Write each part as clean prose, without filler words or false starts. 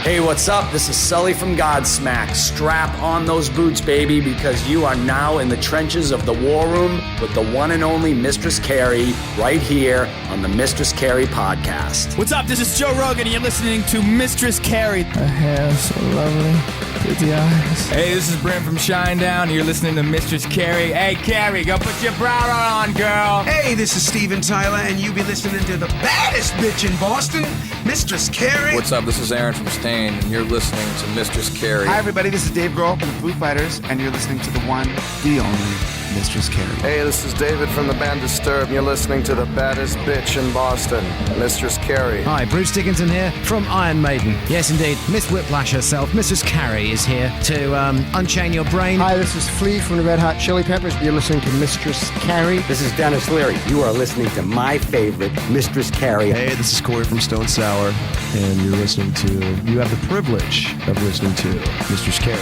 Hey, what's up? This is Sully from Godsmack. Strap on those boots, baby, because you are now in the trenches of the war room with the one and only Mistress Carrie right here on the Mistress Carrie podcast. What's up? This is Joe Rogan, and you're listening to Mistress Carrie. Her hair so lovely, pretty eyes. Hey, this is Brent from Shinedown, and you're listening to Mistress Carrie. Hey, Carrie, go put your bra on, girl. Hey, this is Steven Tyler, and you be listening to the baddest bitch in Boston, Mistress Carrie. What's up? This is Aaron from Stain, and you're listening to Mistress Carrie. Hi, everybody. This is Dave Grohl from the Foo Fighters, and you're listening to the one, the only Mistress Carrie. Hey, this is David from the band Disturbed, and you're listening to the baddest bitch in Boston, Mistress Carrie. Hi, Bruce Dickinson here from Iron Maiden. Yes, indeed, Miss Whiplash herself, Mistress Carrie, is here to unchain your brain. Hi, this is Flea from the Red Hot Chili Peppers. You're listening to Mistress Carrie. This is Dennis Leary. You are listening to my favorite, Mistress Carrie. Hey, this is Corey from Stone Sour, and you have the privilege of listening to Mistress Carrie.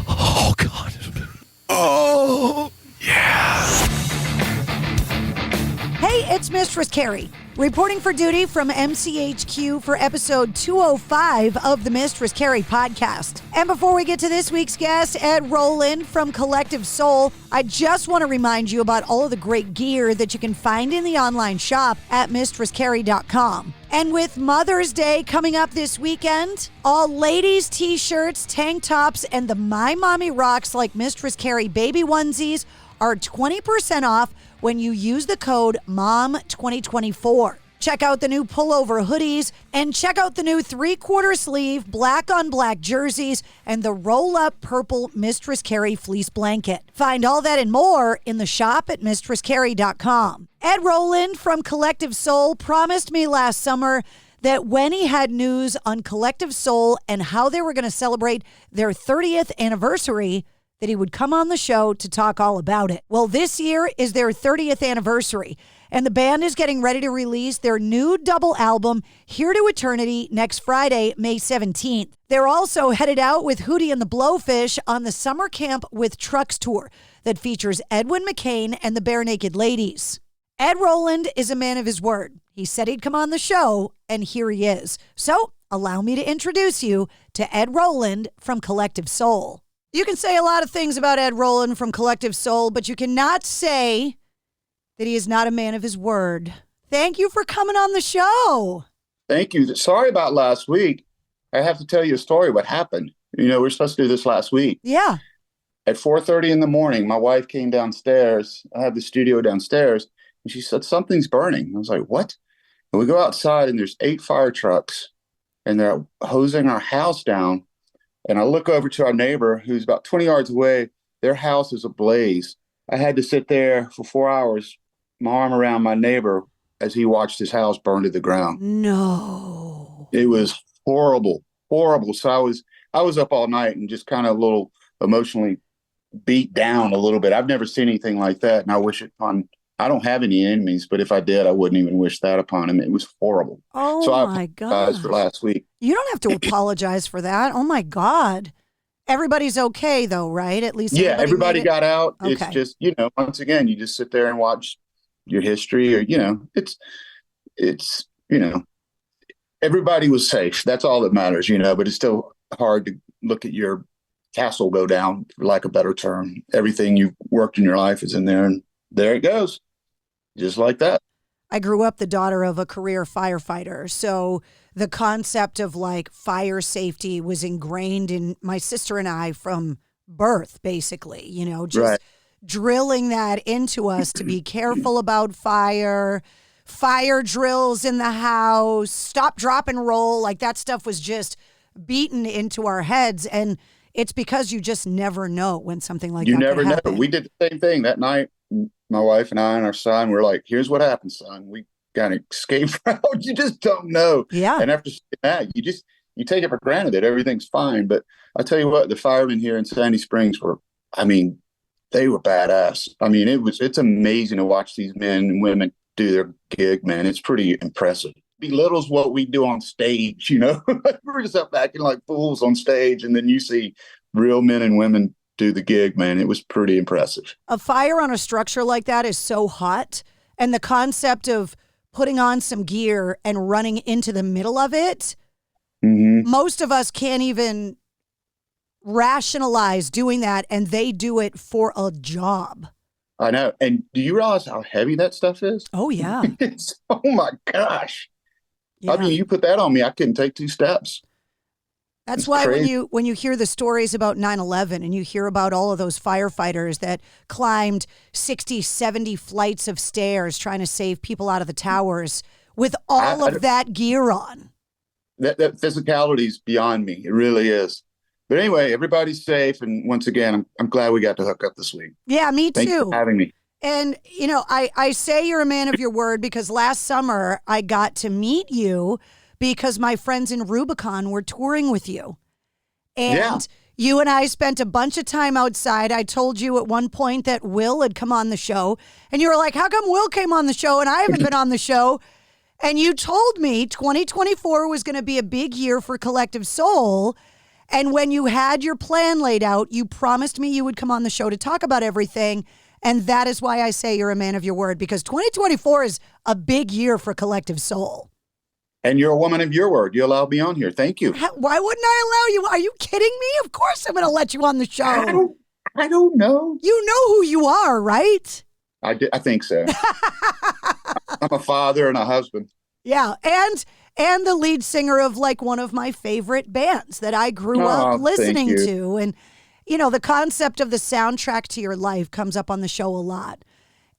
Oh, God. Oh, yeah. Hey, it's Mistress Carrie, reporting for duty from MCHQ for episode 205 of the Mistress Carrie podcast. And before we get to this week's guest, Ed Roland from Collective Soul, I just want to remind you about all of the great gear that you can find in the online shop at mistresscarrie.com. And with Mother's Day coming up this weekend, all ladies' t-shirts, tank tops, and the My Mommy Rocks like Mistress Carrie baby onesies are 20% off when you use the code MOM2024. Check out the new pullover hoodies and check out the new 3/4 sleeve black on black jerseys and the roll-up purple Mistress Carrie fleece blanket. Find all that and more in the shop at mistresscarrie.com. Ed Roland from Collective Soul promised me last summer that when he had news on Collective Soul and how they were going to celebrate their 30th anniversary, that he would come on the show to talk all about it. Well, this year is their 30th anniversary, and the band is getting ready to release their new double album, Here to Eternity, next Friday, May 17th. They're also headed out with Hootie and the Blowfish on the Summer Camp with Trucks tour that features Edwin McCain and the Bare Naked Ladies. Ed Roland is a man of his word. He said he'd come on the show, and here he is. So allow me to introduce you to Ed Roland from Collective Soul. You can say a lot of things about Ed Roland from Collective Soul, but you cannot say that he is not a man of his word. Thank you for coming on the show. Thank you. Sorry about last week. I have to tell you a story, what happened. You know, we were supposed to do this last week. Yeah. At 4:30 in the morning, my wife came downstairs. I have the studio downstairs, and she said, something's burning. I was like, what? And we go outside, and there's 8 fire trucks, and they're hosing our house down. And I look over to our neighbor who's about 20 yards away. Their house is ablaze. I had to sit there for 4 hours, my arm around my neighbor as he watched his house burn to the ground. No. It was horrible, horrible. So I was up all night and just kind of a little emotionally beat down a little bit. I've never seen anything like that. And I wish it upon, I don't have any enemies, but if I did, I wouldn't even wish that upon him. It was horrible. Oh, so my God. I apologize for last week. You don't have to apologize for that. Oh, my God. Everybody's okay, though, right? At least everybody got out. Okay. It's just, once again, you just sit there and watch your history or, it's everybody was safe. That's all that matters, but it's still hard to look at your castle go down, for lack of a better term. Everything you've worked in your life is in there, and there it goes. Just like that. I grew up the daughter of a career firefighter. So the concept of like fire safety was ingrained in my sister and I from birth, basically, just right. Drilling that into us to be careful about fire drills in the house, stop, drop, and roll. Like that stuff was just beaten into our heads. And it's because you just never know when something like that could happen. You never know. We did the same thing that night. My wife and I and our son were like, here's what happened, son. We kind of escaped route. You just don't know. Yeah. And after that, you take it for granted that everything's fine. But I tell you what, the firemen here in Sandy Springs they were badass. It's amazing to watch these men and women do their gig, man. It's pretty impressive. Belittles what we do on stage, We're just up acting like fools on stage, and then you see real men and women do the gig, man. It was pretty impressive. A fire on a structure like that is so hot, and the concept of putting on some gear and running into the middle of it, Most of us can't even rationalize doing that, and they do it for a job. I know. And do you realize how heavy that stuff is? Oh, yeah. Oh, my gosh. Yeah. I mean, you put that on me, I couldn't take 2 steps. That's It's why crazy. when you hear the stories about 9/11 and you hear about all of those firefighters that climbed 60, 70 flights of stairs trying to save people out of the towers with all of that gear on. That physicality is beyond me. It really is. But anyway, everybody's safe. And once again, I'm glad we got to hook up this week. Yeah, me too. Thanks for having me. And, you know, I say you're a man of your word because last summer I got to meet you because my friends in Rubicon were touring with you. And you and I spent a bunch of time outside. I told you at one point that Will had come on the show. And you were like, how come Will came on the show and I haven't been on the show? And you told me 2024 was going to be a big year for Collective Soul. And when you had your plan laid out, you promised me you would come on the show to talk about everything. And that is why I say you're a man of your word, because 2024 is a big year for Collective Soul. And you're a woman of your word. You allowed me on here. Thank you. Why wouldn't I allow you? Are you kidding me? Of course I'm going to let you on the show. I don't know. You know who you are, right? I think so. I'm a father and a husband. Yeah, and the lead singer of like one of my favorite bands that I grew up listening to. And, you know, the concept of the soundtrack to your life comes up on the show a lot.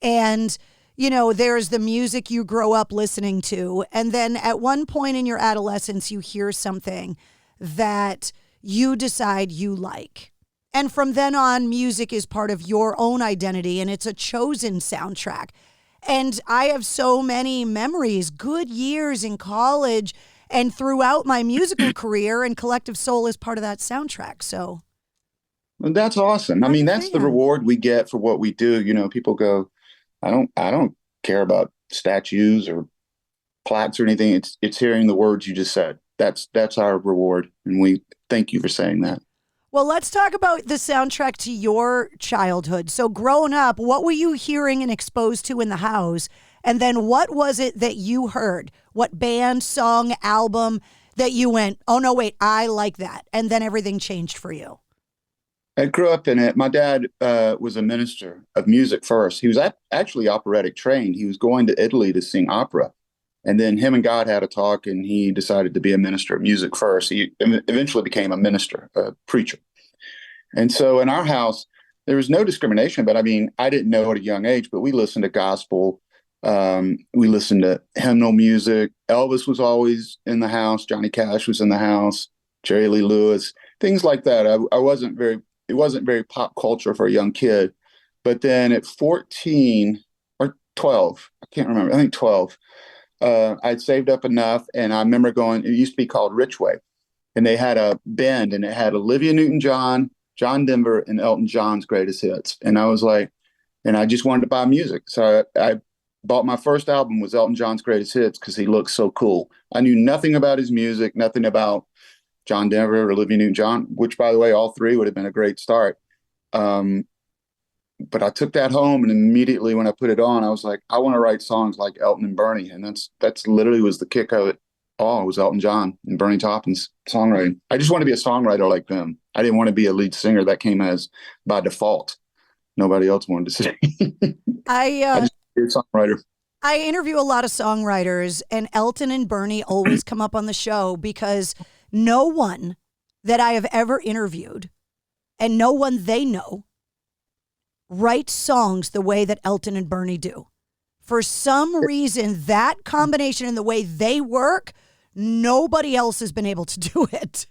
And, you know, there's the music you grow up listening to. And then at one point in your adolescence, you hear something that you decide you like. And from then on, music is part of your own identity and it's a chosen soundtrack. And I have so many memories, good years in college and throughout my musical career, and Collective Soul is part of that soundtrack. So well, that's awesome. I mean, that's the reward we get for what we do. You know, people go, I don't care about statues or plaques or anything. It's hearing the words you just said. That's our reward. And we thank you for saying that. Well, let's talk about the soundtrack to your childhood. So growing up, what were you hearing and exposed to in the house? And then what was it that you heard? What band, song, album that you went, oh, no, wait, I like that. And then everything changed for you? I grew up in it. My dad was a minister of music first. He was actually operatic trained. He was going to Italy to sing opera. And then him and God had a talk, and he decided to be a minister of music first. He eventually became a minister, a preacher. And so in our house, there was no discrimination. But I mean, I didn't know at a young age, but we listened to gospel. We listened to hymnal music. Elvis was always in the house. Johnny Cash was in the house. Jerry Lee Lewis, things like that. It wasn't very pop culture for a young kid. But then at 14 or 12, I can't remember, I think 12, I'd saved up enough, and I remember going, it used to be called Richway, and they had a band, and it had Olivia Newton-John, John Denver, and Elton John's greatest hits. And I was like, and I just wanted to buy music. So I bought my first album was Elton John's greatest hits because he looked so cool. I knew nothing about his music, nothing about John Denver or Olivia Newton-John, which, by the way, all three would have been a great start. But I took that home, and immediately when I put it on, I was like, I want to write songs like Elton and Bernie. And that's literally was the kick of it all. It was Elton John and Bernie Taupin's songwriting. I just want to be a songwriter like them. I didn't want to be a lead singer. That came as by default. Nobody else wanted to sing. I just be a songwriter. I interview a lot of songwriters, and Elton and Bernie always come up on the show because no one that I have ever interviewed and no one they know writes songs the way that Elton and Bernie do. For some reason, that combination and the way they work, nobody else has been able to do it.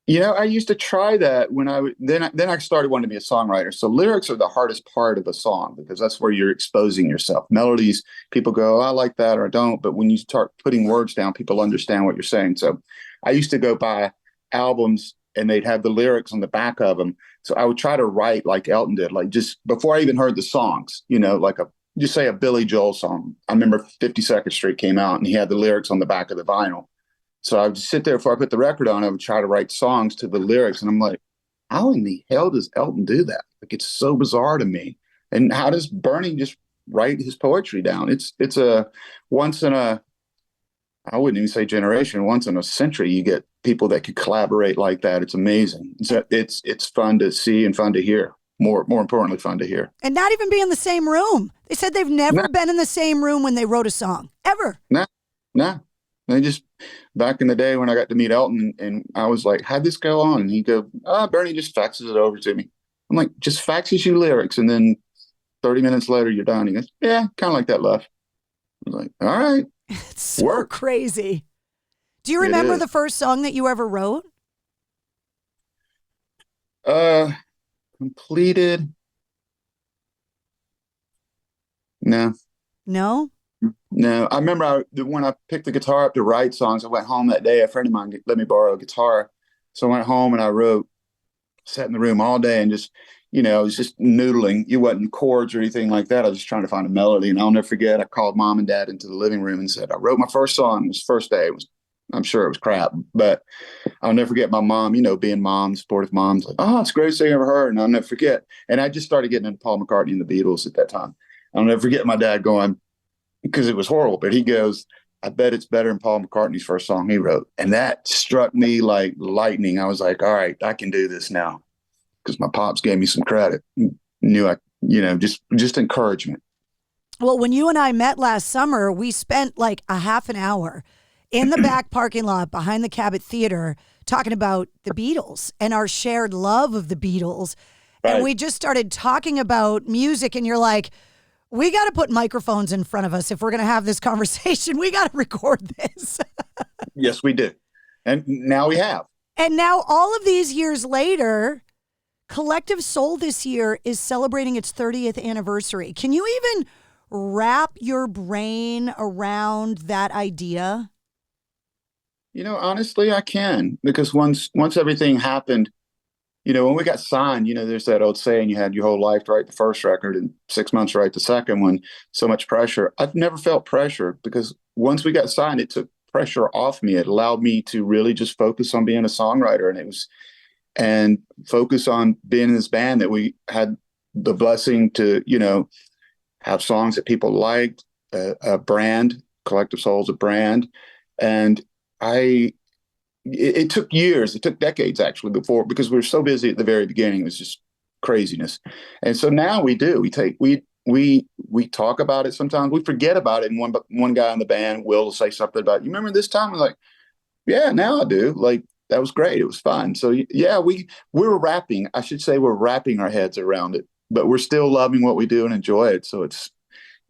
You know, I used to try that when then I started wanting to be a songwriter. So lyrics are the hardest part of a song because that's where you're exposing yourself. Melodies, people go, oh, I like that or I don't. But when you start putting words down, people understand what you're saying. So I used to go buy albums and they'd have the lyrics on the back of them. So I would try to write like Elton did, like just before I even heard the songs, you know, like just say a Billy Joel song. I remember 52nd Street came out and he had the lyrics on the back of the vinyl. So I would just sit there before I put the record on. I would try to write songs to the lyrics. And I'm like, how in the hell does Elton do that? Like, it's so bizarre to me. And how does Bernie just write his poetry down? It's a once in a, I wouldn't even say generation. Once in a century, you get people that could collaborate like that. It's amazing. It's fun to see and fun to hear. More importantly, fun to hear. And not even be in the same room. They said they've never been in the same room when they wrote a song, ever. Nah. They just, back in the day when I got to meet Elton, and I was like, how'd this go on? And he'd go, Bernie just faxes it over to me. I'm like, just faxes you lyrics, and then 30 minutes later, you're done. He goes, yeah, kind of like that, love. I was like, all right. It's so crazy. Do you remember the first song that you ever wrote? Completed. No. I remember when I picked the guitar up to write songs, I went home that day. A friend of mine let me borrow a guitar. So I went home and I wrote, sat in the room all day and just, I was just noodling. You wasn't chords or anything like that. I was just trying to find a melody. And I'll never forget, I called mom and dad into the living room and said, I wrote my first song. It was the first day. I'm sure it was crap, but I'll never forget my mom, being mom, supportive mom's like, oh, it's the greatest thing I ever heard. And I'll never forget. And I just started getting into Paul McCartney and the Beatles at that time. I'll never forget my dad going, because it was horrible, but he goes, I bet it's better than Paul McCartney's first song he wrote. And that struck me like lightning. I was like, all right, I can do this now. Because my pops gave me some credit. Knew just encouragement. Well, when you and I met last summer, we spent like a half an hour in the back parking lot behind the Cabot Theater talking about the Beatles and our shared love of the Beatles. Right. And we just started talking about music, and you're like, we got to put microphones in front of us if we're going to have this conversation. We got to record this. Yes, we do. And now we have. And now all of these years later, Collective Soul this year is celebrating its 30th anniversary. Can you even wrap your brain around that idea? Honestly, I can, because once everything happened, when we got signed, there's that old saying, you had your whole life to write the first record and 6 months to write the second one. So much pressure. I've never felt pressure, because once we got signed, it took pressure off me. It allowed me to really just focus on being a songwriter, and focus on being in this band that we had the blessing to, have songs that people liked, a brand, Collective Soul's a brand. And it took years, it took decades actually because we were so busy at the very beginning. It was just craziness. And so now we talk about it sometimes. We forget about it. And one guy in the band will say something about, you remember this time? I'm like, yeah, now I do. Like, that was great. It was fun. So yeah, we're wrapping our heads around it, but we're still loving what we do and enjoy it. So it's,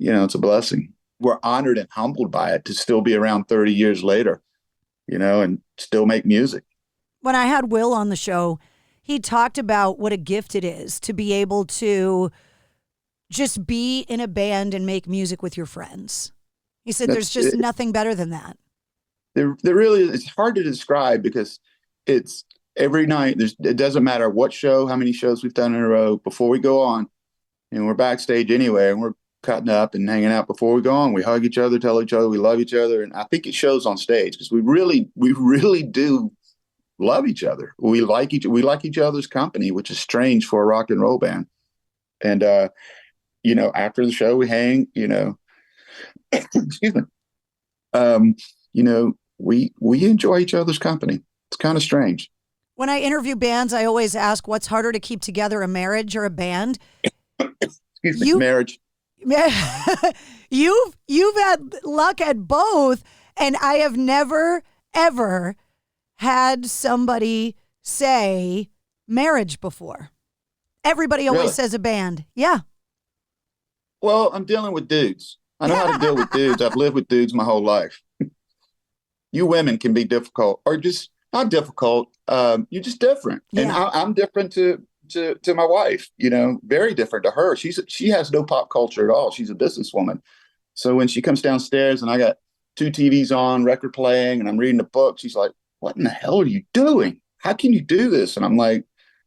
it's a blessing. We're honored and humbled by it to still be around 30 years later, and still make music. When I had Will on the show, he talked about what a gift it is to be able to just be in a band and make music with your friends. He said there's just nothing better than that. There really is. It's hard to describe, because it's every night. It doesn't matter what show, how many shows we've done in a row. Before we go on, we're backstage anyway, and we're cutting up and hanging out before we go on. We hug each other, tell each other we love each other, and I think it shows on stage, because we really do love each other. We like each other's company, which is strange for a rock and roll band. And after the show, we hang. Excuse me. We enjoy each other's company. It's kind of strange. When I interview bands, I always ask, what's harder to keep together, a marriage or a band? Excuse me, marriage. You've had luck at both, and I have never, ever had somebody say marriage before. Everybody always says a band. Yeah. Well, I'm dealing with dudes. I know how to deal with dudes. I've lived with dudes my whole life. You women can be difficult, or just not difficult. You're just different. Yeah. And I'm different to my wife, very different to her. She has no pop culture at all. She's a businesswoman. So when she comes downstairs and I got 2 TVs on, record playing, and I'm reading a book, she's like, what in the hell are you doing? How can you do this? And I'm like,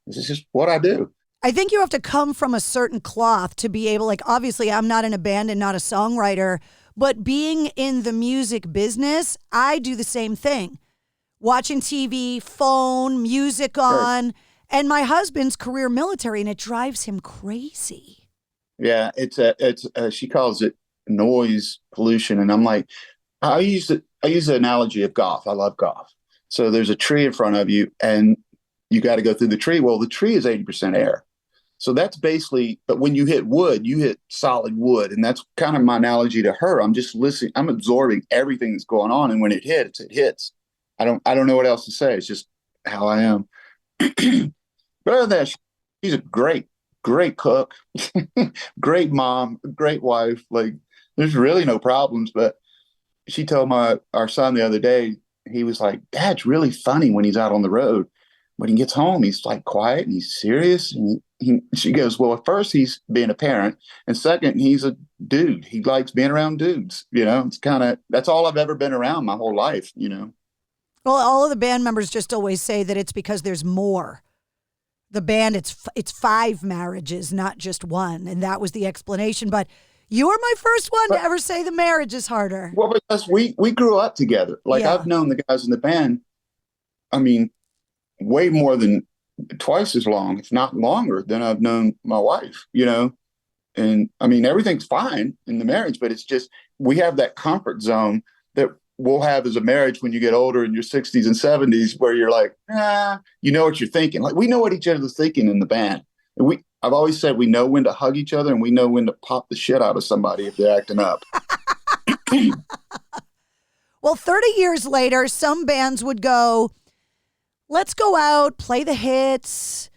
this is just what I do. I think you have to come from a certain cloth to be able, obviously I'm not in a band and not a songwriter, but being in the music business, I do the same thing. Watching TV, phone, music on. Sure. And my husband's career military, and it drives him crazy. Yeah, she calls it noise pollution. And I'm like, I used I use the analogy of golf. I love golf. So there's a tree in front of you and you got to go through the tree. Well, the tree is 80% air. So that's basically, but when you hit wood, you hit solid wood. And that's kind of my analogy to her. I'm just listening. I'm absorbing everything that's going on. And when it hits, it hits. I don't know what else to say. It's just how I am. But other than that, she's a great cook, great mom, great wife. Like there's really no problems. But she told our son the other day, he was like, Dad's really funny when he's out on the road. When he gets home, he's like quiet and he's serious. And she goes, well, at first he's being a parent. And second, he's a dude. He likes being around dudes. It's kind of, that's all I've ever been around my whole life, Well, all of the band members just always say that it's because there's more. The band, it's 5 marriages, not just one. And that was the explanation. But you were my first one to ever say the marriage is harder. Well, because we grew up together. Like I've known the guys in the band, I mean, way more than twice as long, if not longer, than I've known my wife, And I mean, everything's fine in the marriage, but it's just, we have that comfort zone that we'll have as a marriage when you get older in your 60s and 70s, where you're like, you know what you're thinking. Like we know what each other's thinking in the band. And I've always said we know when to hug each other and we know when to pop the shit out of somebody if they're acting up. Well, 30 years later, some bands would go, let's go out, play the hits,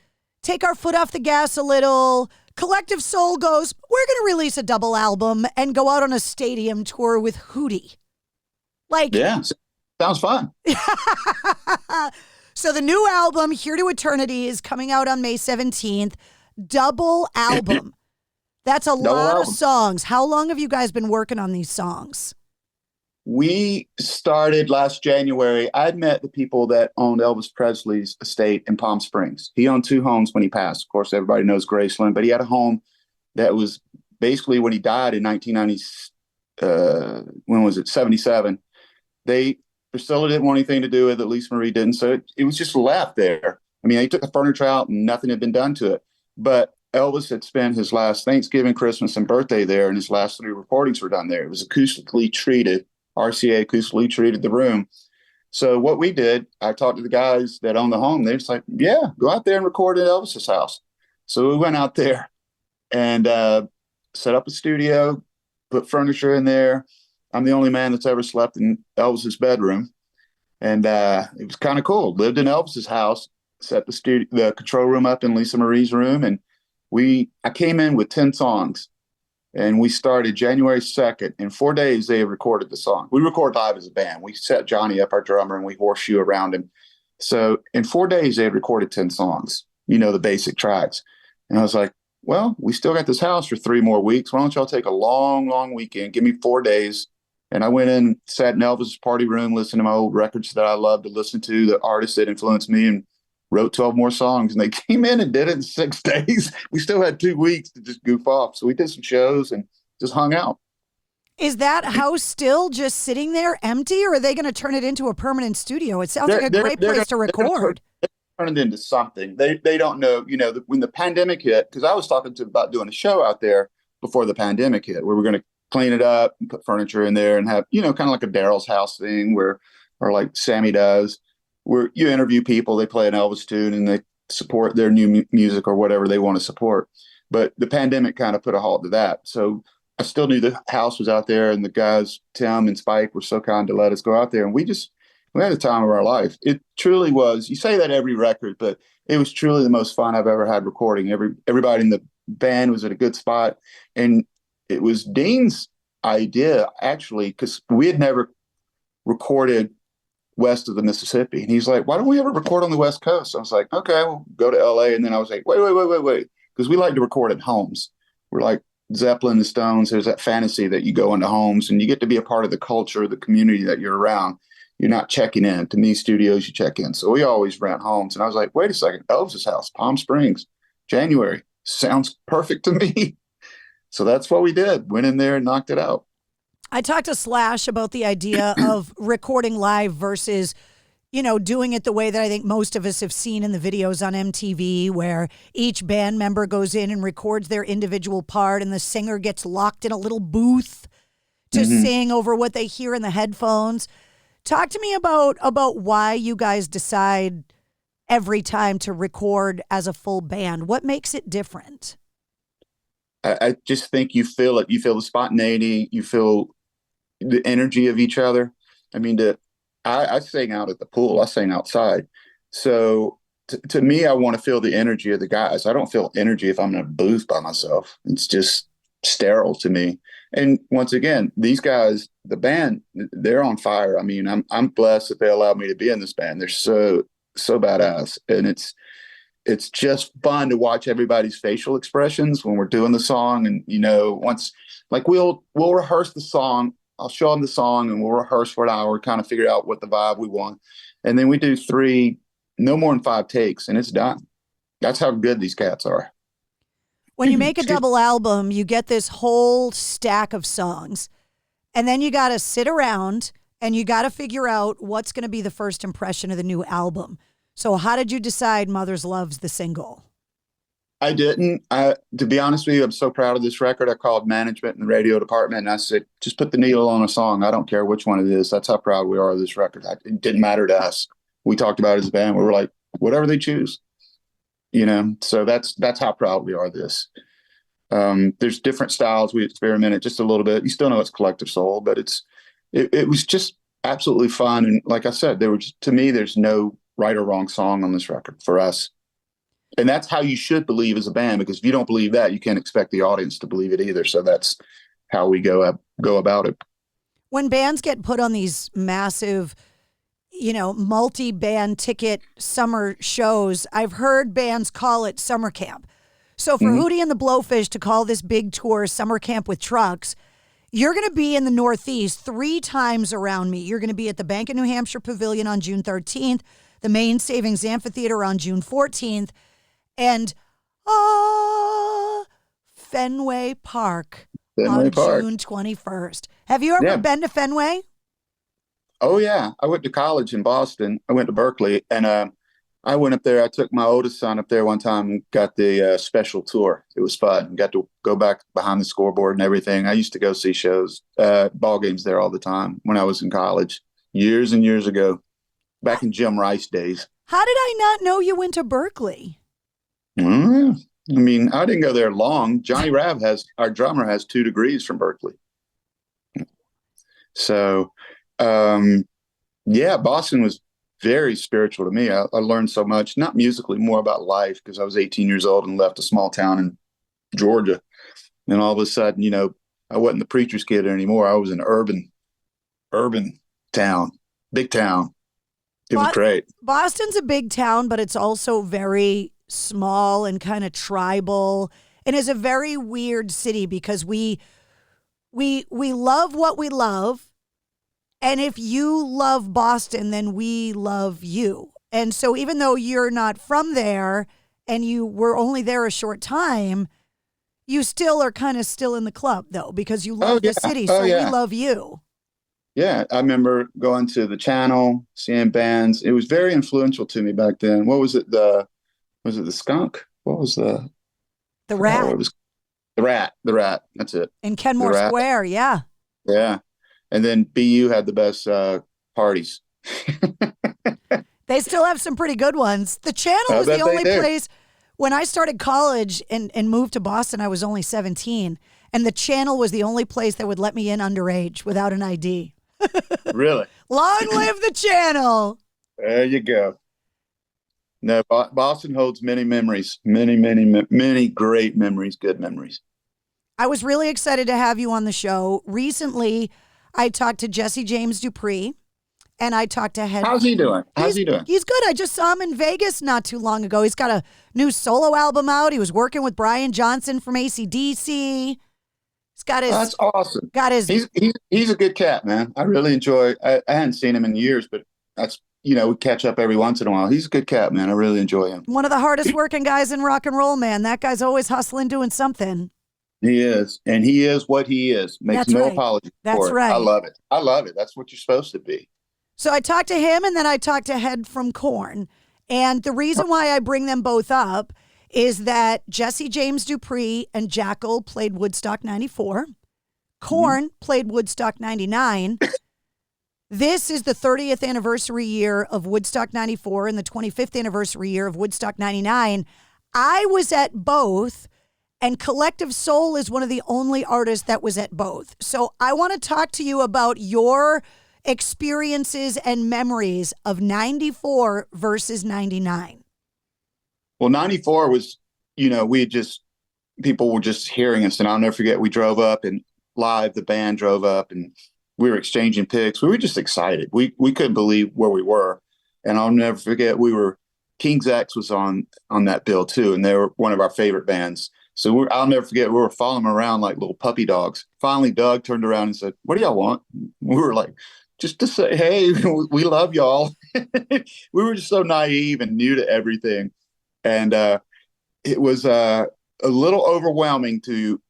take our foot off the gas a little. Collective Soul goes, we're going to release a double album and go out on a stadium tour with Hootie. Yeah, sounds fun. So the new album, Here to Eternity, is coming out on May 17th. Double album. That's a lot of songs. How long have you guys been working on these songs? We started last January. I'd met the people that owned Elvis Presley's estate in Palm Springs. He owned 2 homes when he passed. Of course, everybody knows Graceland, but he had a home that was basically when he died in 1990, when was it, 77. Priscilla didn't want anything to do with it. Lisa Marie didn't. So it was just left there. I mean, they took the furniture out and nothing had been done to it. But Elvis had spent his last Thanksgiving, Christmas, and birthday there, and his last 3 recordings were done there. It was acoustically treated. RCA acoustically treated the room. So what we did, I talked to the guys that own the home. They're just like, yeah, go out there and record at Elvis's house. So we went out there and set up a studio, put furniture in there. I'm the only man that's ever slept in Elvis's bedroom. And it was kind of cool. Lived in Elvis's house, set the control room up in Lisa Marie's room. And I came in with 10 songs. And we started January 2nd. In 4 days, they recorded the song. We record live as a band. We set Johnny up, our drummer, and we horseshoe around him. So in 4 days, they had recorded 10 songs, the basic tracks. And I was like, well, we still got this house for 3 more weeks. Why don't y'all take a long, long weekend? Give me 4 days. And I went in, sat in Elvis's party room, listened to my old records that I loved to listen to, the artists that influenced me, and wrote 12 more songs. And they came in and did it in 6 days. We still had 2 weeks to just goof off. So we did some shows and just hung out. Is that house still just sitting there empty, or are they going to turn it into a permanent studio? It sounds like a great place to record. Turn it into something. They don't know, when the pandemic hit, because I was talking about doing a show out there before the pandemic hit, where we're going to clean it up and put furniture in there and have, kind of like a Daryl's House thing or like Sammy does, where you interview people, they play an Elvis tune and they support their new music or whatever they want to support. But the pandemic kind of put a halt to that. So I still knew the house was out there, and the guys, Tim and Spike, were so kind to let us go out there. And we had the time of our life. It truly was. You say that every record, but it was truly the most fun I've ever had recording. Everybody in the band was at a good spot. And it was Dean's idea, actually, because we had never recorded west of the Mississippi. And he's like, why don't we ever record on the West Coast? I was like, okay, we'll go to LA. And then I was like, wait. Because we like to record at homes. We're like Zeppelin and Stones. There's that fantasy that you go into homes and you get to be a part of the culture, the community that you're around. You're not checking in. To me, studios, you check in. So we always rent homes. And I was like, wait a second, Elvis's house, Palm Springs, January. Sounds perfect to me. So that's what we did. Went in there and knocked it out. I talked to Slash about the idea of recording live versus, doing it the way that I think most of us have seen in the videos on MTV, where each band member goes in and records their individual part and the singer gets locked in a little booth to sing over what they hear in the headphones. Talk to me about why you guys decide every time to record as a full band. What makes it different? I just think you feel it. You feel the spontaneity. You feel the energy of each other. I mean, I sang out at the pool. I sang outside. So to me, I want to feel the energy of the guys. I don't feel energy if I'm in a booth by myself. It's just sterile to me. And once again, these guys, the band, they're on fire. I mean, I'm blessed that they allowed me to be in this band. They're so badass, and it's just fun to watch everybody's facial expressions when we're doing the song. And once, like, we'll rehearse the song. I'll show them the song, and we'll rehearse for an hour, kind of figure out what the vibe we want, and then we do 3, no more than 5 takes, and it's done. That's how good these cats are. When you make a double album, you get this whole stack of songs, and then you got to sit around and you got to figure out what's going to be the first impression of the new album. So how did you decide Mother's Love's the single? I didn't. To be honest with you, I'm so proud of this record. I called management and the radio department, and I said, just put the needle on a song. I don't care which one it is. That's how proud we are of this record. It didn't matter to us. We talked about it as a band. We were like, whatever they choose. So that's how proud we are of this. There's different styles. We experimented just a little bit. You still know it's Collective Soul, but it was just absolutely fun. And like I said, to me, there's no right or wrong song on this record for us. And that's how you should believe as a band, because if you don't believe that, you can't expect the audience to believe it either. So that's how we go about it. When bands get put on these massive, multi-band ticket summer shows, I've heard bands call it summer camp. So for Hootie and the Blowfish to call this big tour summer camp with trucks, you're going to be in the Northeast 3 times around me. You're going to be at the Bank of New Hampshire Pavilion on June 13th, the Maine Savings Amphitheater on June 14th, and Fenway Park on June 21st. Have you ever been to Fenway? Oh, yeah. I went to college in Boston. I went to Berkeley, and I went up there. I took my oldest son up there one time and got the special tour. It was fun. Got to go back behind the scoreboard and everything. I used to go see shows, ball games there all the time when I was in college, years and years ago, back in Jim Rice days. How did I not know you went to Berkeley? I mean, I didn't go there long. Johnny Rav our drummer has 2 degrees from Berkeley. So, Boston was very spiritual to me. I learned so much, not musically, more about life, because I was 18 years old and left a small town in Georgia. And all of a sudden, I wasn't the preacher's kid anymore. I was an urban town, big town. It was great. Boston's a big town, but it's also very small and kind of tribal, and is a very weird city because we love what we love. And if you love Boston, then we love you. And so even though you're not from there and you were only there a short time, you still are kind of still in the club, though, because you love the city. So we love you. Yeah, I remember going to the Channel, seeing bands. It was very influential to me back then. What was it? Was it the Skunk? What was the Rat? It was the Rat. That's it. In Kenmore Square, yeah. Yeah. And then BU had the best parties. They still have some pretty good ones. The Channel was the only place. When I started college and moved to Boston, I was only 17. And the Channel was the only place that would let me in underage without an ID. Really? Long live the Channel. There you go. No, Boston holds many memories, many great memories, good memories. I was really excited to have you on the show. Recently, I talked to Jesse James Dupree, and I talked to Head. How's he doing? He's good. I just saw him in Vegas not too long ago. He's got a new solo album out. He was working with Brian Johnson from AC/DC. He's got his. That's awesome. Got his. He's a good cat, man. I really enjoy. I hadn't seen him in years, but that's. We catch up every once in a while. He's a good cat, man. I really enjoy him. One of the hardest working guys in rock and roll, man. That guy's always hustling, doing something. He is. And he is what he is. Makes no apology for it. That's right. I love it. I love it. That's what you're supposed to be. So I talked to him, and then I talked to Head from Korn. And the reason why I bring them both up is that Jesse James Dupree and Jackal played Woodstock 94. Korn played Woodstock 99. This is the 30th anniversary year of Woodstock 94 and the 25th anniversary year of Woodstock 99. I was at both, and Collective Soul is one of the only artists that was at both. So I want to talk to you about your experiences and memories of 94 versus 99. Well, 94 was, people were just hearing us. And I'll never forget, we drove up and live, the band drove up and we were exchanging pics. We were just excited. We couldn't believe where we were. And I'll never forget, King's X was on that bill too. And they were one of our favorite bands. So I'll never forget, we were following them around like little puppy dogs. Finally, Doug turned around and said, "What do y'all want?" We were like, just to say, "Hey, we love y'all." We were just so naive and new to everything. And it was a little overwhelming to,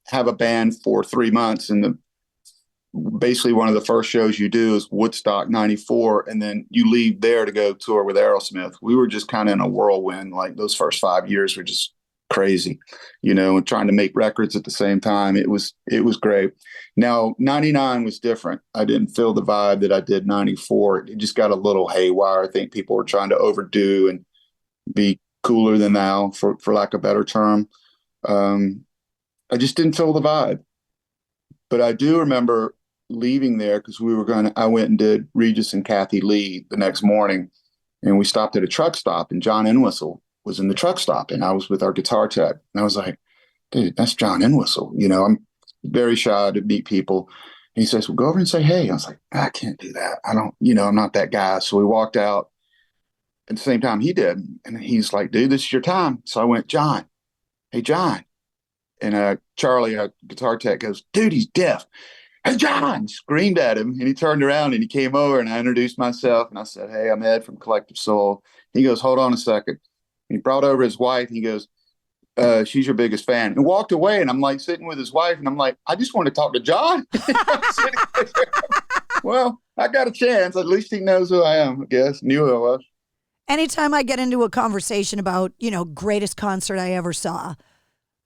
have a band for 3 months. And basically one of the first shows you do is Woodstock 94. And then you leave there to go tour with Aerosmith. We were just kind of in a whirlwind. Like those first 5 years were just crazy, and trying to make records at the same time. It was great. Now, 99 was different. I didn't feel the vibe that I did 94. It just got a little haywire. I think people were trying to overdo and be cooler than thou, for lack of a better term. I just didn't feel the vibe. But I do remember leaving there because I went and did Regis and Kathy Lee the next morning, and we stopped at a truck stop, and John Entwistle was in the truck stop, and I was with our guitar tech, and I was like, "Dude, that's John Entwistle." I'm very shy to meet people. And he says, "Well, go over and say hey." I was like, "I can't do that. I don't, I'm not that guy." So we walked out at the same time he did, and he's like, "Dude, this is your time." So I went, "John, hey, John." And Charlie, our guitar tech, goes, "Dude, he's deaf." "Hey, John!" Screamed at him, and he turned around and he came over, and I introduced myself, and I said, "Hey, I'm Ed from Collective Soul." He goes, "Hold on a second." He brought over his wife. He goes, "She's your biggest fan," and walked away. And I'm like sitting with his wife, and I'm like, "I just want to talk to John." Well, I got a chance. At least he knows who I am, I guess. Knew who I was. Anytime I get into a conversation about, greatest concert I ever saw,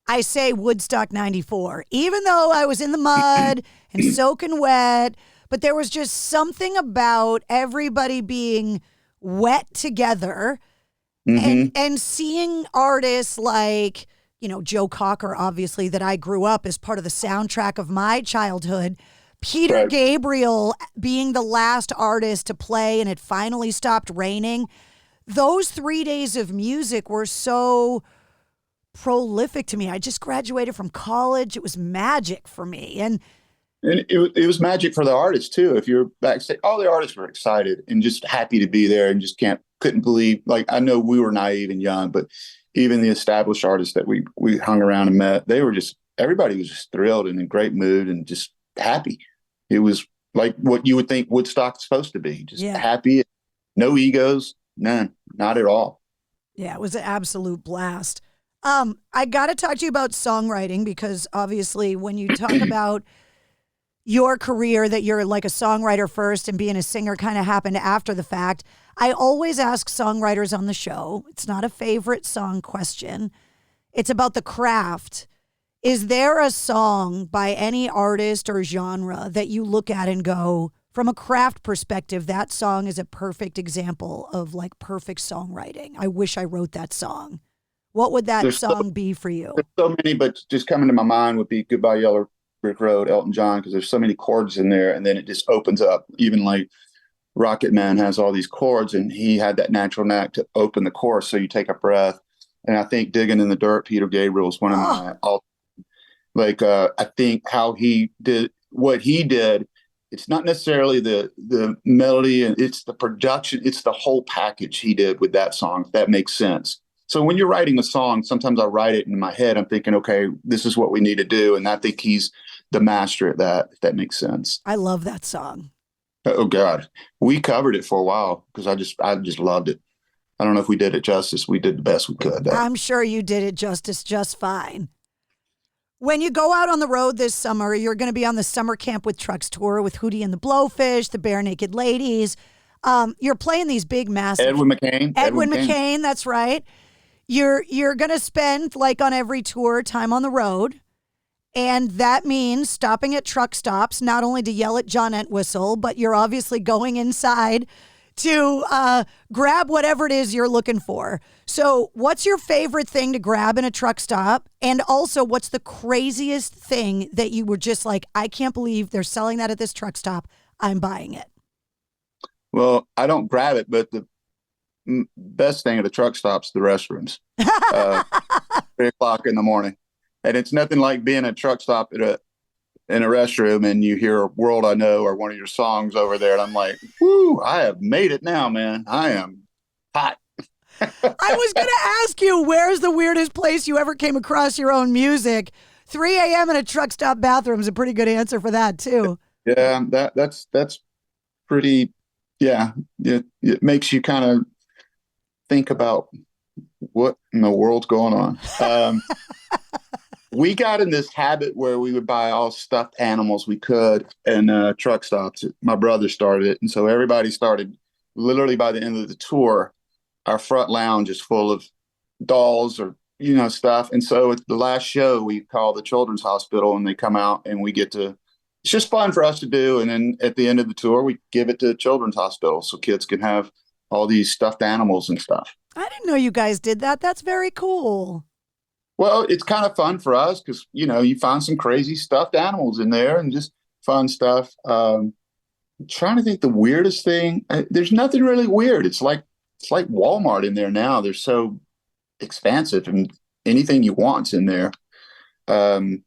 I say Woodstock 94, even though I was in the mud and soaking wet, but there was just something about everybody being wet together. And seeing artists like, Joe Cocker, obviously, that I grew up as part of the soundtrack of my childhood, Peter Gabriel being the last artist to play and it finally stopped raining. Those 3 days of music were so prolific to me. I just graduated from college. It was magic for me. And it was magic for the artists too. If you're backstage, all the artists were excited and just happy to be there and just couldn't believe. Like, I know we were naive and young, but even the established artists that we hung around and met, everybody was just thrilled and in great mood and just happy. It was like what you would think Woodstock's supposed to be, just happy, no egos, none, not at all. Yeah, it was an absolute blast. I got to talk to you about songwriting because obviously when you talk about your career, that you're like a songwriter first and being a singer kind of happened after the fact. I always ask songwriters on the show, it's not a favorite song question. It's about the craft. Is there a song by any artist or genre that you look at and go, from a craft perspective, that song is a perfect example of like perfect songwriting? I wish I wrote that song. What would that song be for you? There's so many, but just coming to my mind would be Goodbye Yellow Brick Road, Elton John, because there's so many chords in there, and then it just opens up. Even like Rocket Man has all these chords, and he had that natural knack to open the chorus so you take a breath. And I think Digging in the Dirt, Peter Gabriel, is one of my I think how he did what he did. It's not necessarily the melody, and it's the production. It's the whole package he did with that song, if that makes sense. So when you're writing a song, sometimes I write it in my head. I'm thinking, okay, this is what we need to do. And I think he's the master at that, if that makes sense. I love that song. Oh, God. We covered it for a while because I just loved it. I don't know if we did it justice. We did the best we could, though. I'm sure you did it justice just fine. When you go out on the road this summer, you're going to be on the Summer Camp with Trucks tour with Hootie and the Blowfish, the Bare Naked Ladies. You're playing these big, massive... Edwin McCain, that's right. You're going to spend, like on every tour, time on the road. And that means stopping at truck stops, not only to yell at John Entwistle, but you're obviously going inside to grab whatever it is you're looking for. So what's your favorite thing to grab in a truck stop? And also, what's the craziest thing that you were just like, I can't believe they're selling that at this truck stop. I'm buying it. Well, I don't grab it, but the best thing at a truck stop's the restrooms. 3:00 in the morning. And it's nothing like being at a truck stop in a restroom and you hear World I Know or one of your songs over there. And I'm like, whoo, I have made it now, man. I am hot. I was going to ask you, where's the weirdest place you ever came across your own music? 3 a.m. in a truck stop bathroom is a pretty good answer for that, too. Yeah, that's pretty, yeah. It makes you kind of think about what in the world's going on. We got in this habit where we would buy all stuffed animals we could in truck stops. My brother started it. And so everybody started, literally by the end of the tour, our front lounge is full of dolls or, stuff. And so at the last show, we call the Children's Hospital and they come out and we get to, it's just fun for us to do. And then at the end of the tour, we give it to the Children's Hospital so kids can have all these stuffed animals and stuff. I didn't know you guys did that. That's very cool. Well, it's kind of fun for us because, you find some crazy stuffed animals in there and just fun stuff. I'm trying to think the weirdest thing. There's nothing really weird. It's like Walmart in there now. They're so expansive and anything you want's in there. I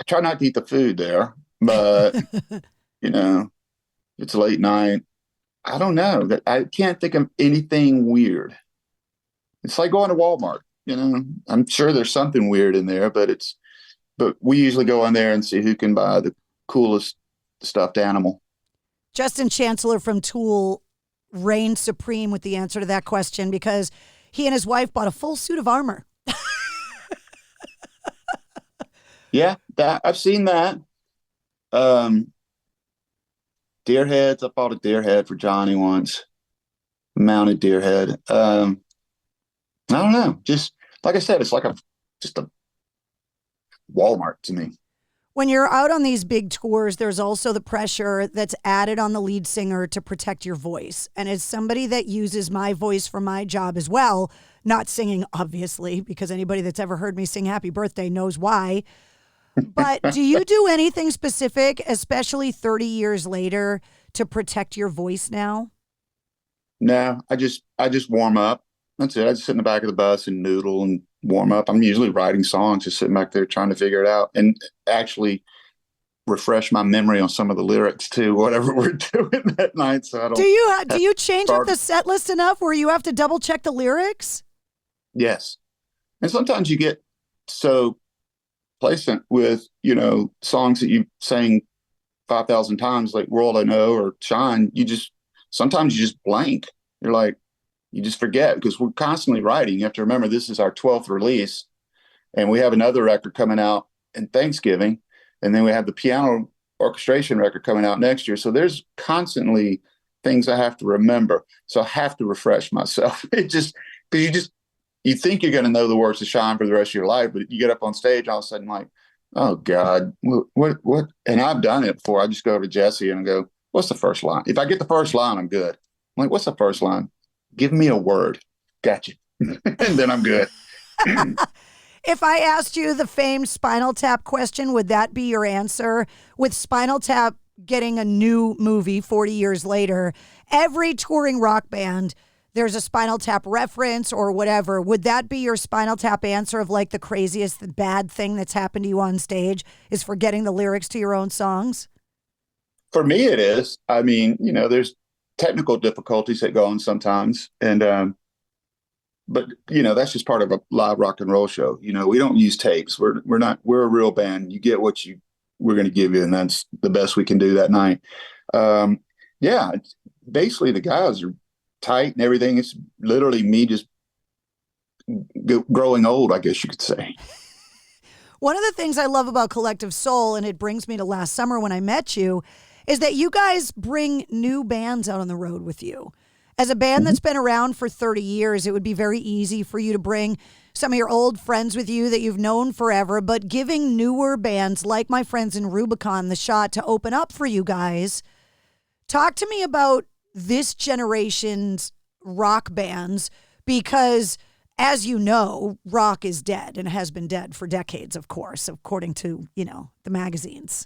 try not to eat the food there, but, it's late night. I don't know. I can't think of anything weird. It's like going to Walmart. I'm sure there's something weird in there, but we usually go in there and see who can buy the coolest stuffed animal. Justin Chancellor from Tool reigned supreme with the answer to that question because he and his wife bought a full suit of armor. Yeah, I've seen that. Deer heads. I bought a deer head for Johnny once. Mounted deer head. I don't know. Just like I said, it's like just a Walmart to me. When you're out on these big tours, there's also the pressure that's added on the lead singer to protect your voice. And as somebody that uses my voice for my job as well, not singing, obviously, because anybody that's ever heard me sing Happy Birthday knows why. But do you do anything specific, especially 30 years later, to protect your voice now? No, I just warm up. That's it. I just sit in the back of the bus and noodle and warm up. I'm usually writing songs, just sitting back there trying to figure it out and actually refresh my memory on some of the lyrics too, whatever we're doing that night. So I don't. Do you change up the set list enough where you have to double check the lyrics? Yes. And sometimes you get so placent with, songs that you sang 5,000 times, like World I Know or Shine. Sometimes you just blank. You're like, you just forget because we're constantly writing. You have to remember this is our 12th release and we have another record coming out in Thanksgiving. And then we have the piano orchestration record coming out next year. So there's constantly things I have to remember. So I have to refresh myself. It just, because you think you're going to know the words to Shine for the rest of your life, but you get up on stage all of a sudden like, oh God, what? And I've done it before. I just go over to Jesse and go, what's the first line? If I get the first line, I'm good. I'm like, what's the first line? Give me a word. Gotcha. And then I'm good. If I asked you the famed Spinal Tap question, would that be your answer? With Spinal Tap getting a new movie 40 years later, every touring rock band, there's a Spinal Tap reference or whatever. Would that be your Spinal Tap answer of like the craziest bad thing that's happened to you on stage is forgetting the lyrics to your own songs? For me, it is. I mean, there's technical difficulties that go on sometimes. And, but that's just part of a live rock and roll show. We don't use tapes. We're a real band. You get what we're going to give you. And that's the best we can do that night. Yeah, basically the guys are tight and everything. It's literally me just growing old, I guess you could say. One of the things I love about Collective Soul, and it brings me to last summer when I met you, is that you guys bring new bands out on the road with you. As a band that's been around for 30 years, it would be very easy for you to bring some of your old friends with you that you've known forever, but giving newer bands like my friends in Rubicon the shot to open up for you guys. Talk to me about this generation's rock bands, because as you know, rock is dead and has been dead for decades, of course, according to, the magazines.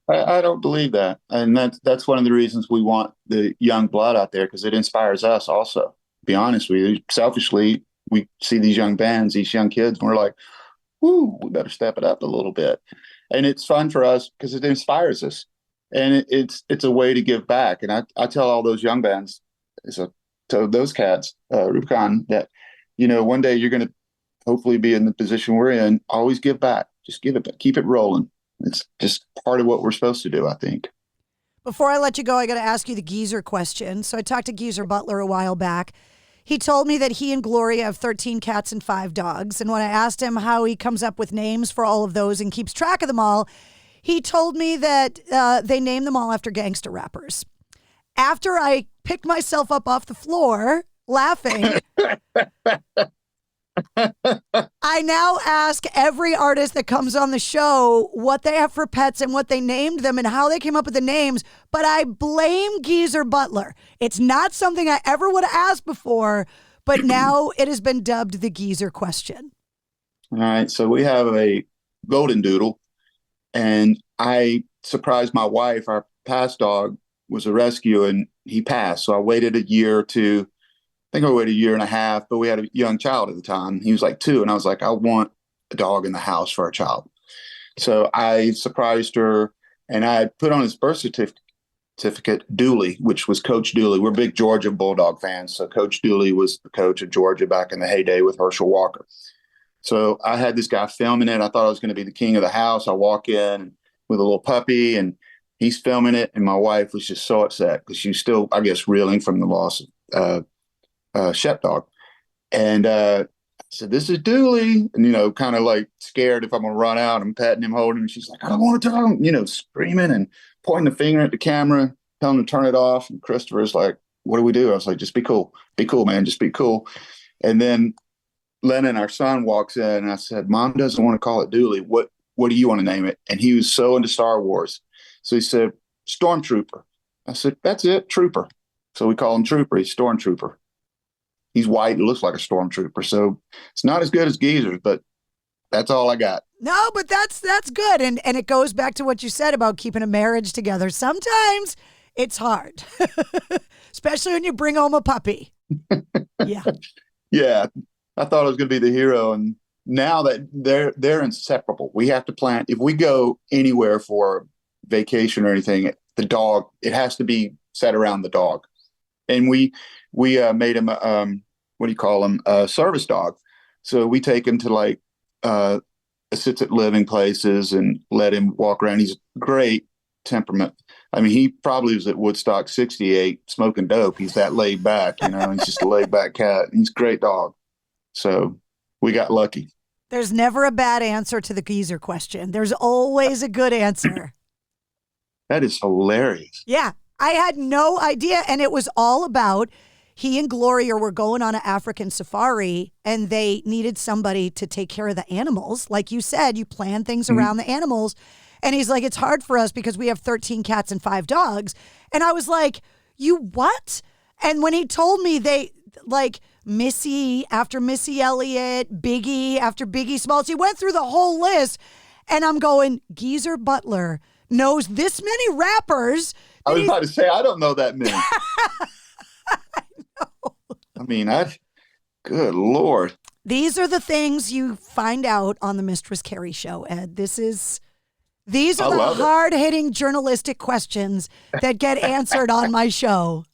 I don't believe that. And that's one of the reasons we want the young blood out there, because it inspires us also. To be honest with you, selfishly, we see these young bands, these young kids, and we're like, whoo, we better step it up a little bit. And it's fun for us because it inspires us. And it's a way to give back. And I tell all those young bands, to those cats, Rubicon, that, one day you're going to hopefully be in the position we're in. Always give back. Just give it back. Keep it rolling. It's just part of what we're supposed to do, I think. Before I let you go, I got to ask you the Geezer question. So I talked to Geezer Butler a while back. He told me that he and Gloria have 13 cats and 5 dogs. And when I asked him how he comes up with names for all of those and keeps track of them all, he told me that they name them all after gangster rappers. After I picked myself up off the floor laughing, I now ask every artist that comes on the show what they have for pets and what they named them and how they came up with the names, but I blame Geezer Butler. It's not something I ever would have asked before, but now it has been dubbed the Geezer question. All right, so we have a golden doodle, and I surprised my wife. Our past dog was a rescue, and he passed, so I waited a year or two. I think I waited a year and a half, but we had a young child at the time. He was like 2, and I was like, I want a dog in the house for our child. So I surprised her, and I put on his birth certificate Dooley, which was Coach Dooley. We're big Georgia Bulldog fans, so Coach Dooley was the coach of Georgia back in the heyday with Herschel Walker. So I had this guy filming it. I thought I was going to be the king of the house. I walk in with a little puppy, and he's filming it, and my wife was just so upset because she was still, I guess, reeling from the loss of Shep dog. And I said, this is Dooley. And, kind of like scared if I'm going to run out. I'm petting him, holding him. She's like, I don't want to tell him, screaming and pointing the finger at the camera, telling him to turn it off. And Christopher's like, what do we do? I was like, just be cool. Be cool, man. Just be cool. And then Lennon, our son, walks in, and I said, Mom doesn't want to call it Dooley. What do you want to name it? And he was so into Star Wars. So he said, Stormtrooper. I said, that's it, Trooper. So we call him Trooper. He's Stormtrooper. He's white. It looks like a stormtrooper. So it's not as good as Geezer's, but that's all I got. No, but that's good. And it goes back to what you said about keeping a marriage together. Sometimes it's hard, especially when you bring home a puppy. Yeah. Yeah. I thought I was going to be the hero. And now that they're inseparable, we have to plan. If we go anywhere for vacation or anything, the dog, it has to be set around the dog. And we made him, a service dog. So we take him to like assisted living places and let him walk around. He's great temperament. I mean, he probably was at Woodstock 68 smoking dope. He's that laid back, he's just a laid back cat. He's a great dog. So we got lucky. There's never a bad answer to the Geezer question. There's always a good answer. That is hilarious. Yeah. I had no idea. And it was all about he and Gloria were going on an African safari and they needed somebody to take care of the animals. Like you said, you plan things around the animals. And he's like, it's hard for us because we have 13 cats and 5 dogs. And I was like, you what? And when he told me they like Missy after Missy Elliott, Biggie after Biggie Smalls, he went through the whole list. And I'm going, Geezer Butler knows this many rappers. I was about to say, I don't know that many. I know. I mean, good Lord. These are the things you find out on the Mistress Carrie show, Ed. These are the hard-hitting journalistic questions that get answered on my show.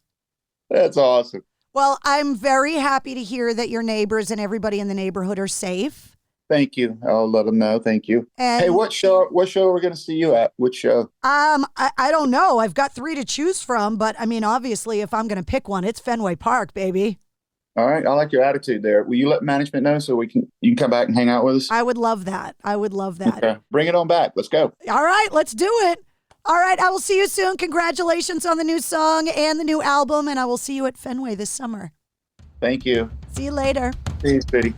That's awesome. Well, I'm very happy to hear that your neighbors and everybody in the neighborhood are safe. Thank you. I'll let them know. Thank you. And hey, what show are we going to see you at? Which show? I don't know. I've got 3 to choose from, but I mean, obviously, if I'm going to pick one, it's Fenway Park, baby. All right. I like your attitude there. Will you let management know so you can come back and hang out with us? I would love that. Okay. Bring it on back. Let's go. All right. Let's do it. All right. I will see you soon. Congratulations on the new song and the new album, and I will see you at Fenway this summer. Thank you. See you later. Thanks, Biddy.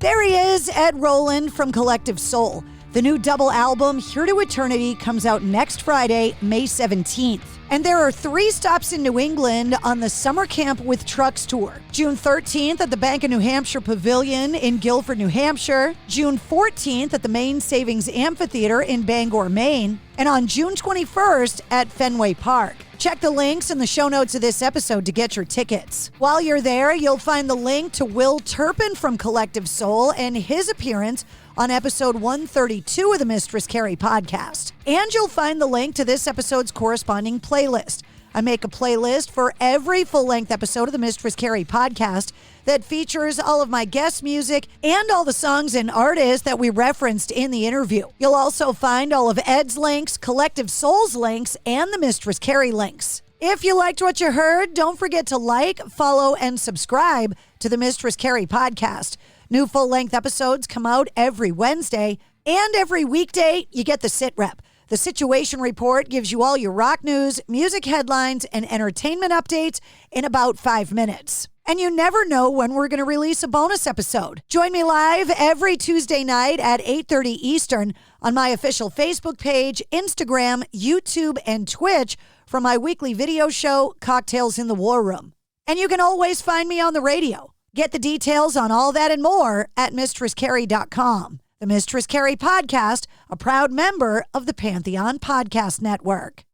There he is, Ed Roland from Collective Soul. The new double album, Here to Eternity, comes out next Friday, May 17th. And there are 3 stops in New England on the Summer Camp with Trucks tour. June 13th at the Bank of New Hampshire Pavilion in Guilford, New Hampshire. June 14th at the Maine Savings Amphitheater in Bangor, Maine. And on June 21st at Fenway Park. Check the links in the show notes of this episode to get your tickets. While you're there, you'll find the link to Will Turpin from Collective Soul and his appearance on episode 132 of the Mistress Carrie podcast. And you'll find the link to this episode's corresponding playlist. I make a playlist for every full-length episode of the Mistress Carrie podcast that features all of my guest music and all the songs and artists that we referenced in the interview. You'll also find all of Ed's links, Collective Soul's links, and the Mistress Carrie links. If you liked what you heard, don't forget to like, follow, and subscribe to the Mistress Carrie podcast. New full-length episodes come out every Wednesday, and every weekday you get the sit rep. The Situation Report gives you all your rock news, music headlines, and entertainment updates in about 5 minutes. And you never know when we're going to release a bonus episode. Join me live every Tuesday night at 8:30 Eastern on my official Facebook page, Instagram, YouTube, and Twitch for my weekly video show, Cocktails in the War Room. And you can always find me on the radio. Get the details on all that and more at MistressCarrie.com. The Mistress Carrie podcast, a proud member of the Pantheon Podcast Network.